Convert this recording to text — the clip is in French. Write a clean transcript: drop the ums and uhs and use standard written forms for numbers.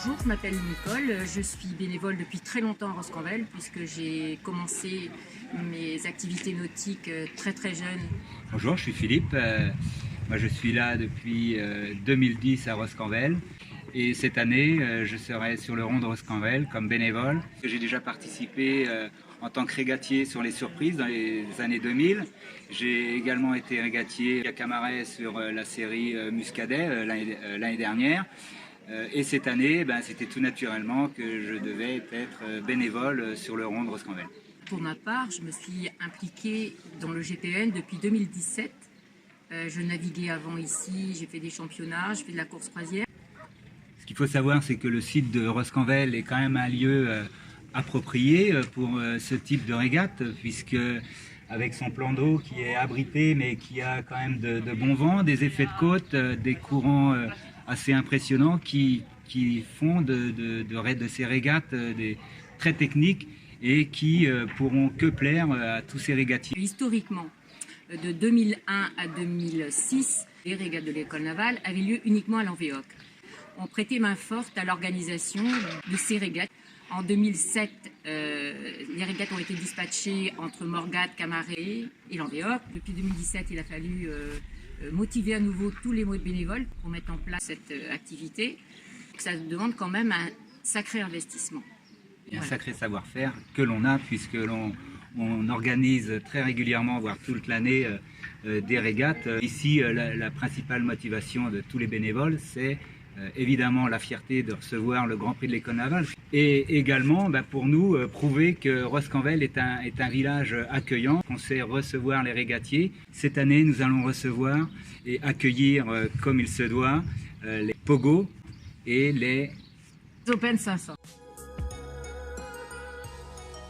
Bonjour, je m'appelle Nicole, je suis bénévole depuis très longtemps à Roscanvel puisque j'ai commencé mes activités nautiques très jeune. Bonjour, je suis Philippe. Moi, je suis là depuis 2010 à Roscanvel. Et cette année, je serai sur le rond de Roscanvel comme bénévole. J'ai déjà participé en tant que régatier sur les surprises dans les années 2000. J'ai également été régatier à Camaret sur la série Muscadet l'année dernière. Et cette année, c'était tout naturellement que je devais être bénévole sur le rond de Roscanvel. Pour ma part, je me suis impliquée dans le GPN depuis 2017. Je naviguais avant ici, j'ai fait des championnats, je fais de la course croisière. Ce qu'il faut savoir, c'est que le site de Roscanvel est quand même un lieu approprié pour ce type de régate, puisque avec son plan d'eau qui est abrité, mais qui a quand même de bons vents, des effets de côte, des courants assez impressionnants qui font de ces régates très techniques et qui pourront que plaire à tous ces régatiers. Historiquement, de 2001 à 2006, les régates de l'école navale avaient lieu uniquement à l'Envéoc. On prêtait main forte à l'organisation de ces régates. En 2007, les régates ont été dispatchées entre Morgat, Camaret et l'Envéoc. Depuis 2017, il a fallu motiver à nouveau tous les bénévoles pour mettre en place cette activité. Ça demande quand même un sacré investissement. Et un sacré savoir-faire que l'on a, puisque l'on organise très régulièrement, voire toute l'année, des régates. Ici, la principale motivation de tous les bénévoles, c'est évidemment la fierté de recevoir le Grand Prix de l'École navale et également pour nous prouver que Roscanvel est un village accueillant, qu'on sait recevoir les régatiers. Cette année, nous allons recevoir et accueillir comme il se doit les Pogo et les Open 500.